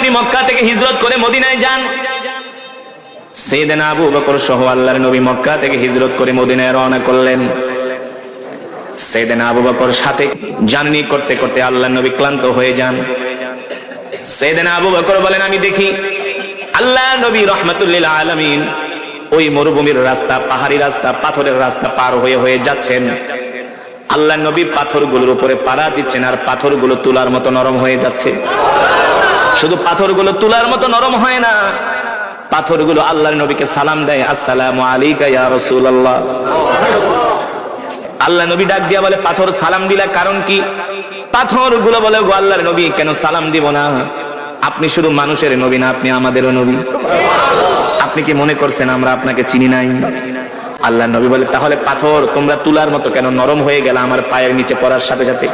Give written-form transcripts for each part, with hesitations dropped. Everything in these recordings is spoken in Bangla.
আপনি মক্কা থেকে হিজরত করে মদিনায় যান। সাইয়েদনা আবু বকর সহ আল্লাহর নবী মক্কা থেকে হিজরত করে মদিনায় রওনা করলেন। সাইয়েদনা আবু বকর সাথে জার্নি করতে করতে আল্লাহর নবী ক্লান্ত হয়ে যান। সাইয়েদনা আবু বকর বলেন, আমি দেখি আল্লাহর নবী রাহমাতুল লিল আলামিন ওই মরুভূমির রাস্তা, পাহাড়ি রাস্তা, পাথরের রাস্তা পার হয়ে হয়ে যাচ্ছেন। আল্লাহর নবী পাথরগুলোর উপরে পাড়া দিচ্ছেন, আর পাথরগুলো তুলার মতো নরম হয়ে যাচ্ছে। শুধু পাথরগুলো তুলার মতো নরম হয় না, পাথরগুলো আল্লাহর নবীকে সালাম দেয়, আসসালামু আলাইকা ইয়া রাসূলুল্লাহ। আল্লাহর নবী ডাক দিয়া বলে, পাথর সালাম দিলা কারণ কি? পাথরগুলো বলে, গো আল্লাহর নবী, কেন সালাম দিব না? আপনি শুধু মানুষের নবী না, আপনি আমাদেরও নবী। আপনি কি মনে করছেন আমরা আপনাকে চিনি নাই? আল্লাহর নবী বলে, তাহলে পাথর তোমরা তুলার মতো কেন নরম হয়ে গেল আমার পায়ের নিচে পড়ার সাথে সাথে?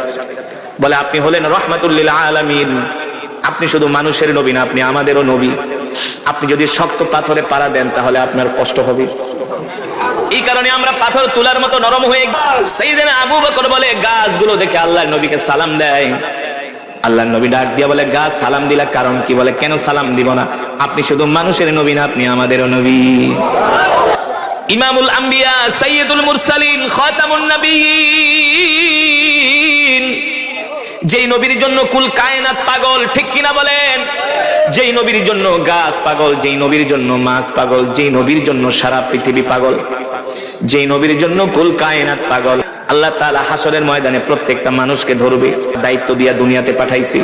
বলে, আপনি হলেন রাহমাতুল লিল আলামিন, আপনি শুধু মানুষের নবী না, আপনি আমাদেরও নবী। আপনি যদি শক্ত পাথরে পাড়া দেন তাহলে আপনার কষ্ট হবে। এই কারণে আমরা পাথর তুলার মতো নরম হয়ে। সাইয়েদনা আবু বকর বলে, গাছগুলো দেখে আল্লাহর নবীকে সালাম দেয়। আল্লাহর নবী ডাক দিয়া বলে, গাছ সালাম দিলা কারণ কি? বলে, কেন সালাম দিব না? আপনি শুধু মানুষের নবী না, আপনি আমাদেরও নবী। ইমামুল আম্বিয়া, সাইয়্যিদুল মুরসালিন, খাতামুন নবিয়্যিন, যেই নবীর জন্য কুল কায়নাত পাগল, ঠিক কিনা বলেন? যেই নবীর জন্য গাছ পাগল, যেই নবীর জন্য মাছ পাগল, যেই নবীর জন্য সারা পৃথিবী পাগল, যেই নবীর জন্য কুল কায়নাত পাগল, আল্লাহ তাআলা হাসরের ময়দানে প্রত্যেকটা মানুষকে ধরবে, দায়িত্ব দিয়া দুনিয়াতে পাঠাইছি।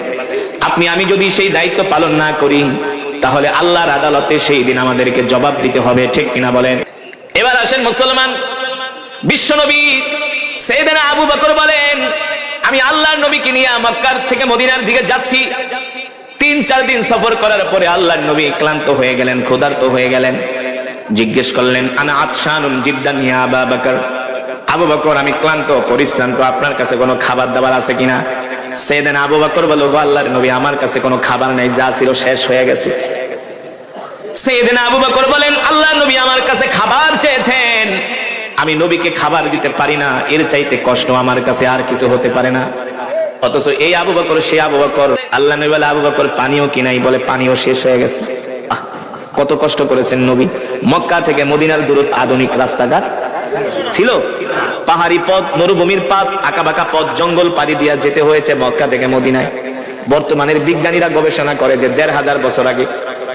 আপনি আমি যদি সেই দায়িত্ব পালন না করি তাহলে আল্লাহর আদালতে সেই দিন আমাদেরকে জবাব দিতে হবে, ঠিক কিনা বলেন? এবার আসেন মুসলমান, বিশ্বনবী সাইয়েদনা আবু বকর বলেন, আমি আল্লাহর নবীকে নিয়ে মক্কার থেকে মদিনার দিকে যাচ্ছি। 3-4 দিন সফর করার পরে আল্লাহর নবী ক্লান্ত হয়ে গেলেন, ক্ষুধার্ত হয়ে গেলেন। জিজ্ঞেস করলেন, আনা আতশানুন জিদ্দান ইয়া আবু বকর, আবু বকর আমি ক্লান্ত পরিশ্রান্ত, আপনার কাছে কোনো খাবার দাবার আছে কিনা? সাইয়েদনা আবু বকর বলল, গো আল্লাহর নবী, আমার কাছে কোনো খাবার নাই, যা ছিল শেষ হয়ে গেছে। সাইয়েদনা আবু বকর বলেন, আল্লাহর নবী আমার কাছে খাবার চেয়েছেন, আমি নবীকে খাবার দিতে পারি না, এর চাইতে কষ্ট আমার কাছে আর কিছু হতে পারে না। অথচ এই আবু বকর সে আবু বকর। আল্লাহ নবী বলে, আবু বকর পানিও কি নাই? বলে, পানিও শেষ হয়ে গেছে। কত কষ্ট করেছেন নবী। মক্কা থেকে মদিনার দূরত্ব, আধুনিক রাস্তাঘাট ছিল, পাহাড়ি পথ, মরুভূমির পথ, আঁকাবাঁকা পথ, জঙ্গল পাড়ি দিয়া যেতে হয়েছে মক্কা থেকে মদিনায়। বর্তমানের বিজ্ঞানীরা গবেষণা করে যে 1500 বছর আগে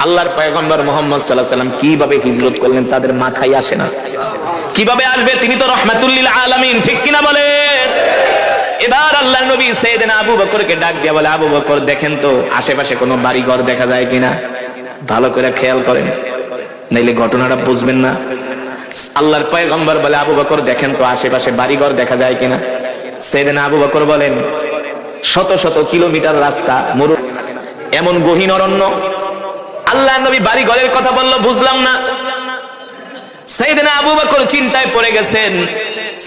আল্লাহর পয়গম্বর মুহাম্মদ সাল্লাল্লাহু আলাইহি ওয়াসাল্লাম কিভাবে হিজরত করলেন তাদের মাথায় আসে না। কিভাবে আসবে? তিনি তো রাহমাতুল লিল আলামিন, ঠিক কিনা বলেন? এবার আল্লাহর নবী সাইয়েদনা আবু বকরকে ডাক দিয়া বলে, আবু বকর দেখেন তো আশেপাশে কোনো বাড়ি ঘর দেখা যায় কিনা, ভালো করে খেয়াল করেন, নাইলে ঘটনাটা বুঝবেন না। আল্লাহর পয়গম্বর বলে, আবু বকর দেখেন তো আশেপাশে বাড়ি ঘর দেখা যায় কিনা। সাইয়েদনা আবু বকর বলেন, শত শত কিলোমিটার রাস্তা, মরু, এমন গহীন অরণ্য, আল্লাহর নবী বাড়ি ঘরের কথা বলল, বুঝলাম না। সাইয়েদনা আবু বকর চিন্তায় পড়ে গেছেন।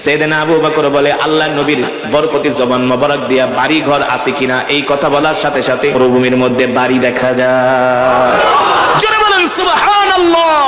সাইয়েদনা আবু বকর বলে, আল্লাহর নবীর বরকতি জবান মোবারক দিয়া বাড়ি ঘর আছে কিনা, এই কথা বলার সাথে সাথে মরুভূমির মধ্যে বাড়ি দেখা যায়। জোরে বলেন সুবহানাল্লাহ।